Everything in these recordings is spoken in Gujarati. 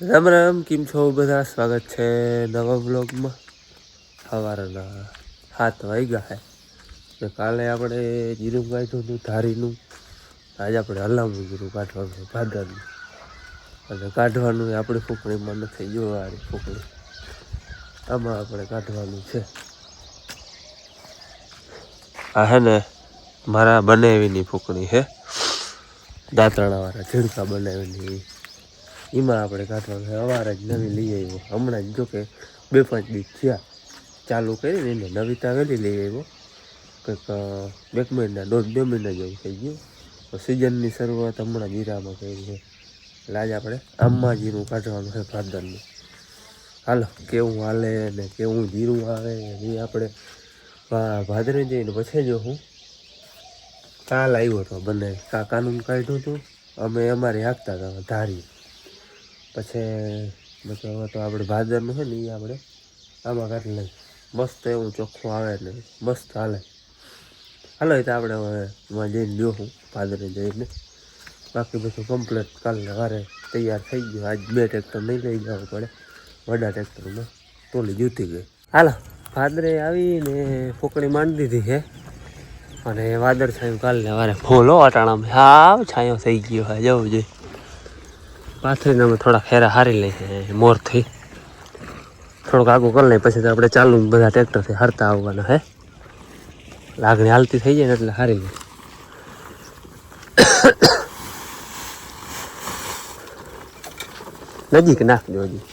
રામ રામ, કેમ છો બધા? સ્વાગત છે નવા બ્લોગમાં. સવારના 7 વાગ્યા છે ને કાલે આપણે જીરું કાઢ્યું હતું ધારીનું. આજે આપણે હલામણું જીરું કાઢવાનું છે ભાદરનું, અને કાઢવાનું આપણી ફૂંકણીમાં નથી. જોવાની ફૂંકણી આમાં આપણે કાઢવાનું છે. આ હે ને મારા બનાવીની ફૂંકણી છે, દાંતરડાવાળા ઝીણકા બનાવીની. એમાં આપણે કાઢવાનું છે. અવારે જ નવી લઈ આવ્યો હમણાં જ, જો કે 2-5 દિવસ થયા ચાલુ કરીને. એને નવીતા વહેલી લઈ આવ્યો, કંઈક 1 મહિના 1.5-2 મહિના જેવું થઈ ગયું. સિઝનની શરૂઆત હમણાં જીરામાં કરી છે, એટલે આજે આપણે આમમાં જીરું કાઢવાનું છે ભાદરનું. હાલો કેવું હાલે ને કેવું જીરું આવે એ આપણે ભાદરે જઈને પછી જો. હું કાલ આવ્યો હતો બને કાકાનું કાઢ્યું હતું, અમે અમારી હાંકતા હતા ધારી. પછી હવે તો આપણે ભાદરનું છે ને એ આપણે આમાં કાઢી લઈએ. મસ્ત એવું ચોખ્ખું આવે ને મસ્ત હાલે. હાલો એ તો આપણે હવે એમાં જઈને લ્યો હું ભાદરે જઈને. બાકી બધું કમ્પ્લીટ કાલને વારે તૈયાર થઈ ગયું. આજ 2 ટ્રેક્ટર નહીં લઈ જવું પડે, વડા ટ્રેક્ટરમાં તોલી જૂતી ગઈ. હાલો ભાદરે આવીને ફોકડી માંડી દીધી છે, અને વાદળ છાયું કાલને વારે ફૂલો અટાણામાં હાવ છાંયો થઈ ગયો હોય. જવું જોઈએ પાથરીને અમે થોડા ખેરા હારી લઈએ મોરથી, થોડુંક આગું કરી લઈએ. પછી તો આપણે ચાલુ બધા ટ્રેક્ટરથી હારતા આવવાના હે. લાગણી હાલતી થઈ જાય ને એટલે હારી લે. નજીક નાખજો હજી.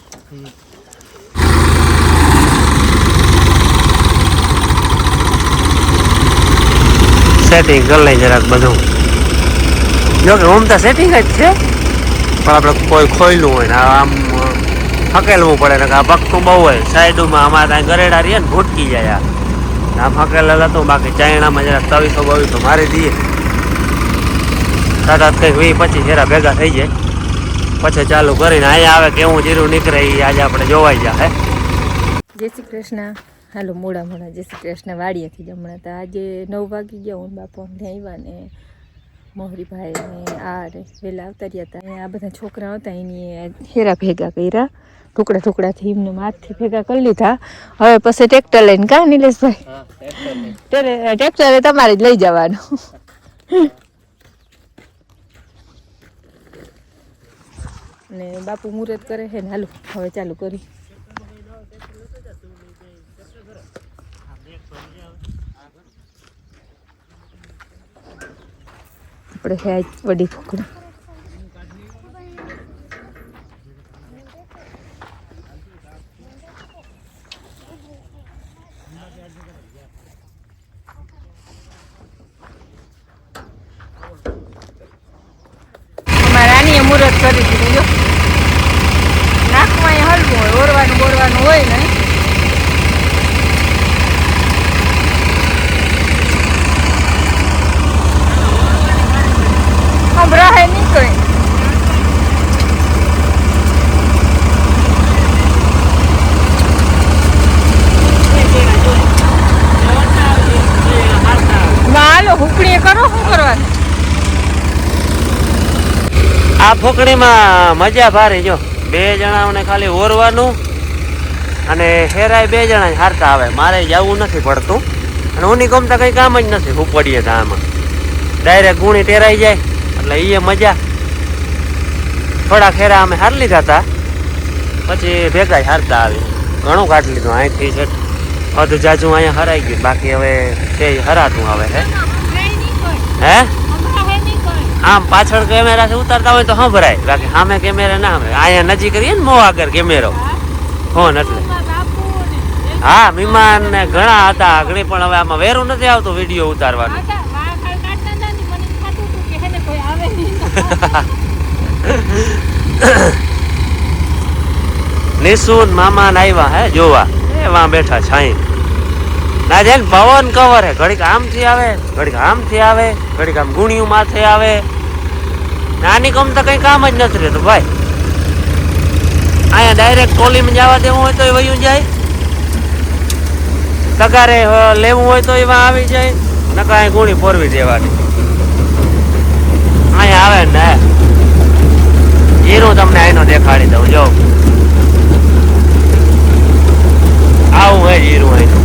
સેટિંગ કરી લઈ જરાક બધું. જો કે ઓમ તો સેટિંગ જ છે, પણ આપણે કોઈ ખોયલું હોય ને આમ હકેલવું પડે ને. આ પગતું બહુ હોય સાઈડમાં, અમારે ત્યાં ગરેડા રહીએ ને ભૂટકી જાય. આમ હકેલેલ હતું, બાકી ચાયણામાં જરાક 2300 મારી દઈએ. કદાચ કંઈક 20-25 હેરા ભેગા થઈ જાય. પછી ચાલુ કરીને અહીંયા આવે કેવું જીરું નીકળે એ આજે આપણે જોવાઈ જાય. જય શ્રી કૃષ્ણ. હાલો મોડા જય શ્રી કૃષ્ણ. વાડીએથી જ હમણાં તો આજે 9 વાગી ગયા. હું બાપુ અમને આવ્યા ને મોહરીભાઈ ને આ વહેલા આવતા રહ્યા હતા. આ બધા છોકરા હતા એની હેરા ભેગા કર્યા, ટુકડાથી એમને હાથથી ભેગા કરી લીધા. હવે પછી ટ્રેક્ટર લઈને કા નિલેશભાઈ? ટ્રેક્ટરે તમારે જ લઈ જવાનું. ને બાપુ મુહૂર્ત કરે છે ને. હાલો હવે ચાલુ કરી. આપણે છે વડી ફૂકડી. અમારે આની મુહૂર્ત કરી દીધું. જો નાકમાં હલવું હોય, ઓરવાનું હોય ને. રહે નહીં કોઈ. હાલો હુકડીએ કરો. શું કરવાનું? આ ફોકડીમાં મજા ભારે. જો 2 જણાઓને ખાલી ઓરવાનું, અને હેરાય 2 જણા હારતા આવે. મારે જવું નથી પડતું, અને ઊની ગમતા કંઈ કામ જ નથી. ઉપડીએ તો આમાં ડાયરેક્ટ ગુણી ટેરાઈ જાય, એટલે એ મજા. થોડા ખેરા અમે હાર લીધા હતા, પછી ભેગા હારતા આવી. ઘણું કાઢી લીધું અહીંથી છે અધું જાજુ અહીંયા હરાઈ ગયું. બાકી હવે તે હરાતું આવે છે. હે આમ પાછળ કેમેરાથી ઉતારતા હોય તો સંભળાય, બાકી સામે કેમેરા ના સંભળાય. અહીંયા નજીક રહીએ ને મો આગળ કેમેરો ફોન એટલે. હા મહેમાન ને ઘણા હતા આગળ, પણ હવે આમાં વેરું નથી આવતું વિડીયો ઉતારવાનું. નિશુન મામા આવ્યા હે જોવા, એવા બેઠા છાઈ ના જાય ને. પવન કવર હે, ઘડીક આમથી આવે, ઘડીક આમથી આવે, ઘડીક આમ ગુણિયું માથે આવે. નાની કમ તો કઈ કામ જ નથી રહેતું ભાઈ. અહીંયા ડાયરેક્ટ ટોલીમાં જવા દેવું હોય તો એ વયું જાય, તગારે લેવું હોય તો એમાં આવી જાય, નકા અહીં ગુણી પોરવી દેવાની. અહીંયા આવે ને જીરું તમને અહીંનો દેખાડી દઉં જો આવું હે જીરું અહીંનું.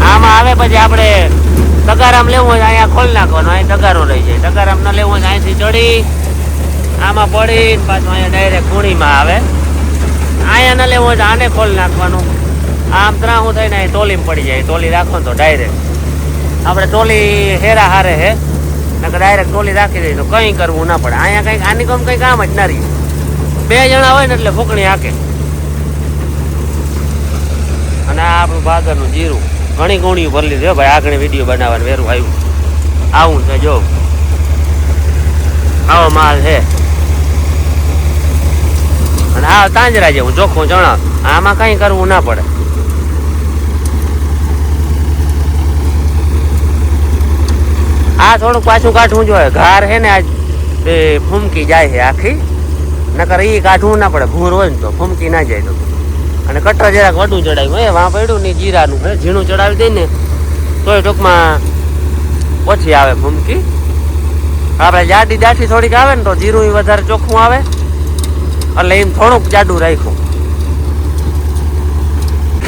આમાં આવે પછી આપણે તગારામ લેવું હોય અહીંયા ખોલી નાખવાનું, અહીં તગારો રહી જાય. તગારામ ન લેવું હોય અહીંથી ચડી આમાં પડી પાછું અહીંયા ડાયરેક્ટ ગુણીમાં આવે. અહીંયા ન લેવું હોય તો આને ખોલી નાખવાનું. આમ ત્રાહું થઈને અહીં ટોલીમાં પડી જાય. ટોલી રાખો તો ડાયરેક્ટ આપણે ટોલી હેરા હારે હે નકર ડાયરેક્ટ ટોલી રાખી દઈએ તો કંઈ કરવું ના પડે. અહીંયા કંઈક આની કોમ કંઈ કામ જ ના રહી. 2 જણા હોય ને એટલે ફૂકણી હાકે. અને આ આપણું ભાગરનું જીરું ઘણી ગુણીઓ ભરી લીધી ભાઈ. આગળ વિડીયો બનાવવાનું વેરું આવ્યું આવું છે જો આવો માલ છે. અને આ તાંજરા જેવું ચોખ્ખું ચણા, આમાં કંઈ કરવું ના પડે. આ થોડુંક પાછું કાઢવું જોઈએ. ઘાર છે ને આજ ફૂમકી જાય છે આખી, નકર એ કાઢવું ના પડે. ભૂર હોય ને તો ફૂમકી ના જાય તો. અને કટર જરાક વડું ચડાવ્યું એ વાં પડ્યું ને જીરાનું હે ઝીણું ચડાવી દઈ ને તોય ટૂંકમાં ઓછી આવે ફૂમકી. આપણે જાડી દાઠી થોડીક આવે ને તો જીરું વધારે ચોખ્ખું આવે એટલે એમ થોડુંક જાડું રાખ્યું.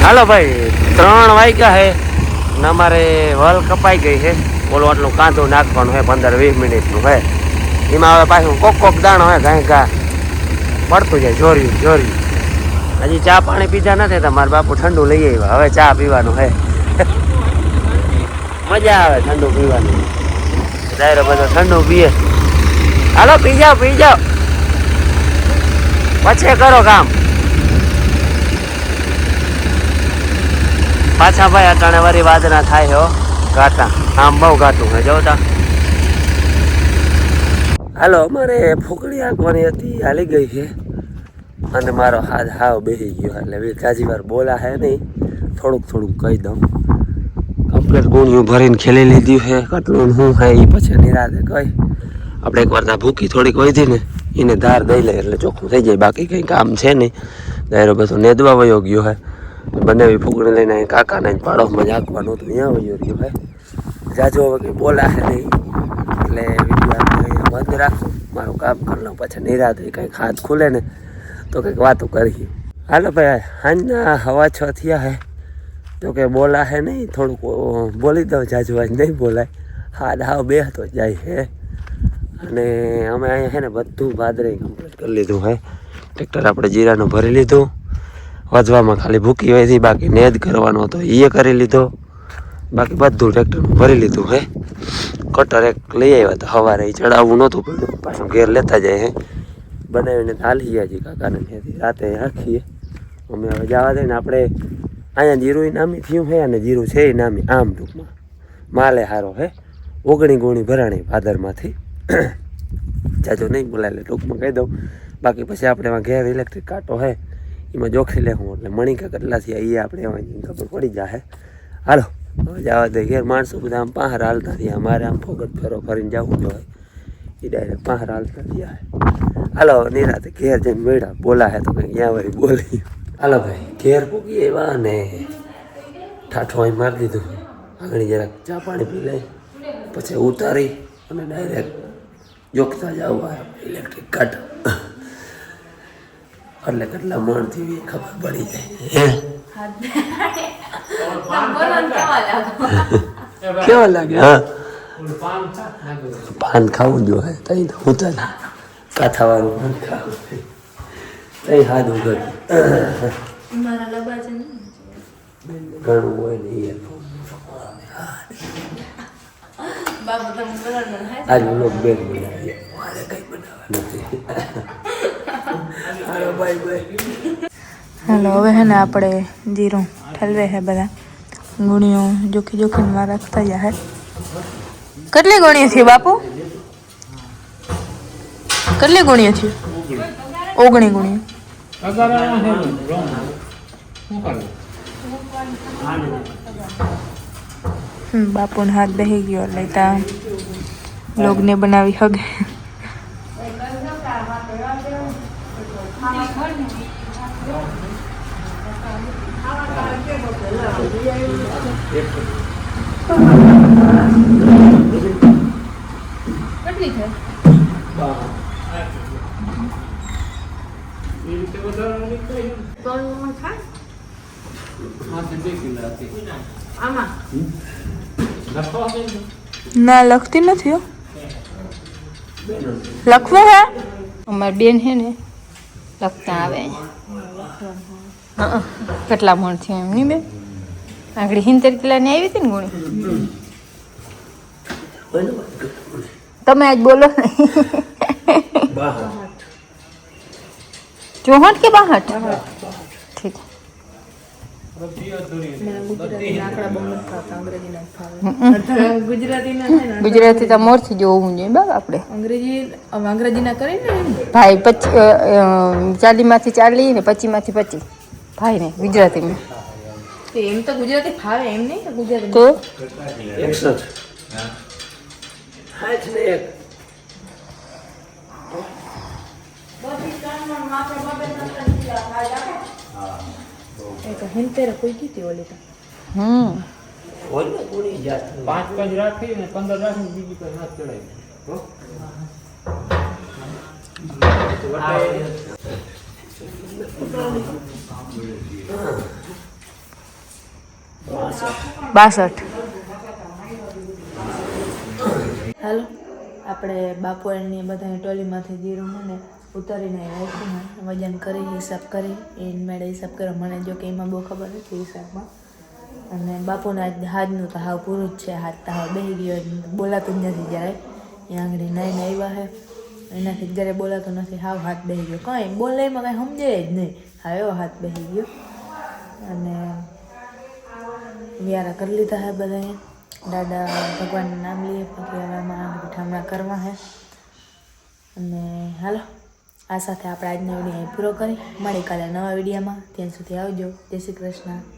હાલો ભાઈ 3 વાગ્યા હે ને અમારે વલ કપાઈ ગઈ છે. ઓલું આટલું કાંધું નાખવાનું હે 15-20 મિનિટનું હે. એમાં હવે પાછું કોક દાણો હે ઘાય ઘા પડતું જાય જોર્યું જોર્યું. હજી ચા પાણી પીધા નથી તો મારા બાપુ ઠંડુ લઈ આવ્યા. હવે ચા પીવાનું હે મજા આવે ઠંડુ પીવાની. ડાયરો બધો ઠંડુ પીએ. હાલો પી જાઓ પછી કરો કામ. પાછા ભાઈ અટાણે વારી વાદના થાય છે ઘાટા. આમ બહુ ઘાટું હે જોતા. હાલો અમારે ફૂકડી આંકવાની હતી હાલી ગઈ છે અને મારો હાથ હાવ બેસી ગયો એટલે કાજી વાર બોલા હે નહીં. થોડુંક કહી દઉં. કમ્પ્લેટ ગુણિયું ભરીને ખેલી લીધી છે. કેટલું શું હે એ પછી નિરાતે કહી. આપણે એકવાર ત્યાં ભૂકી થોડીક વધી ને એને ધાર દઈ લે એટલે ચોખ્ખું થઈ જાય. બાકી કંઈ કામ છે નહીં. દાયરો બધો નેદવા વયો ગયો હે. બંને ફૂકડી લઈને કાકાને પાડોશમાં જ આંકવાનું હતું ત્યાં વયો ગયો હે. જાજો હવે કંઈ બોલા હે નહીં એટલે વિડીયો બંધ રાખું. મારું કામ કરી લઉં પછી નિરાતે કંઈક હાથ ખુલે ને તો કંઈક વાતો કરીએ. હાલો ભાઈ સાંજના 6:15 થયા હે તો કે બોલા હે નહીં. થોડુંક બોલી દઉં જાજુ આજ નહીં બોલાય. હાથ હાવ બેસતો જાય હે. અને અમે અહીંયા છે ને બધું ભાદરે કમ્પ્લીટ કરી લીધું હે. ટ્રેક્ટર આપણે જીરાનું ભરી લીધું. વધવામાં ખાલી ભૂકી હોય હતી બાકી નેદ કરવાનો હતો એ કરી લીધો. બાકી બધું ટ્રેક્ટરમાં ભરી લીધું હે. કટર એક લઈ આવ્યા હતા સવારે એ ચડાવવું નહોતું પડ્યું પાછું ઘેર લેતા જાય હે. બનાવીને હાલી ગયા છીએ કાકાને ત્યાંથી રાતે રાખીએ. અમે હવે જવા દઈએ ને આપણે અહીંયા જીરું નામી થયું હે અને જીરું છે એ નામી. આમ ટૂંકમાં માલે સારો હે. 19 ગુણી ભરાણી ભાદરમાંથી. જાજો નહીં બોલાય એટલે ટૂંકમાં કહી દઉં. બાકી પછી આપણે એમાં ઘેર ઇલેક્ટ્રિક કાંટો હે એમાં જોખી લેવું એટલે મણિકા કેટલા થયા એ આપણે એમાં ખબર પડી જાય. હાલો હવે જવા દે ઘેર. માણસો બધા આમ પહાર હાલતા થયા. અમારે આમ ફોગટ ફેરો ફરીને જવું જોઈએ એ ડાયરેક્ટ પહાર હાલતા થયા. હાલો નિરાતે ઘેર જઈને મળ્યા. બોલા હે તો કંઈ ત્યાં વળી બોલી. હાલો ભાઈ ઘેર પૂગી એવા ને ઠાઠો અહીં મારી દીધું. આગળ જરાક ચા પાણી પી લઈ પછી ઉતારી અને ડાયરેક્ટ જોખતા જાવ ઇલેક્ટ્રિક કાટ એટલે કેટલા મણ થી ખબર પડી જાય. કેવા લાગે? હા પાન ખાવું જોઈએ તઈ હું તો કાથાવાળું પાન ખાવું તઈ હાથ ઉગડ ઘણું હોય ને આજ લોક બેન બનાવીએ મારે કઈ બનાવવા નથી. હાલો હવે હે ને આપણે જીરું ઠલવે હે બધા ગુણીઓ જોખીમાં રાખતા જા હે. કેટલી ગુણીઓ થી બાપુ? કેટલી ગુણીઓ થી? 19 ગુણીઓ. બાપુને હાથ બેસી ગયો એટલે ત્યાં લોગને બનાવી હગે. ના લખતી નથી લખવું હે અમારી બેન હે ને લખતા આવે કેટલા મણ થયું એમ નહીં બેન આગળ 70 કિલોની આવી હતી ને ગુણી તમે આજ બોલો ને 64 કે 62 ઠીક ગુજરાતી તો મોરથી જોવું જોઈએ બાબા આપણે અંગ્રેજીના કરીને ભાઈ 40 માંથી 40 ને 25 માંથી 25 ભાઈ ને ગુજરાતીમાં એમ તો ગુજરાતી ફાવે એમ નહીં કે ગુજરાતી તો 70 કોઈ કીધી ઓલી તો 5 રાખી ને 15 રાખી બીજી કોઈ ના ચડાય હાલો આપણે બાપુની બધા ટોલીમાંથી જીરું ને ઉતારીને રાખ્યું વજન કરી હિસાબ કરી એ મેળે હિસાબ કર્યો મને જો કે એમાં બહુ ખબર નથી હિસાબમાં અને બાપુના હાથનું તો હાવ પૂરું જ છે હાથ તો હાવ બેસી ગયો બોલાતું જ નથી જ્યારે એ આંગળી નાઈને આવ્યા છે એનાથી જ્યારે બોલાતું નથી હાવ હાથ બેસી ગયો કાંઈ બોલે એમાં કાંઈ સમજાય જ નહીં હાવ એવો હાથ બેસી ગયો અને વ્યારા કરી લીધા છે બધાએ દાદા ભગવાનનું નામ લઈએ પછી હવે આમાં ઠામણા કરવા છે અને હાલો આ સાથે આપણે આજનો વિડીયો અહીં પૂરો કરી મળી કાલે નવા વિડીયોમાં ત્યાં સુધી આવજો જય શ્રી કૃષ્ણ.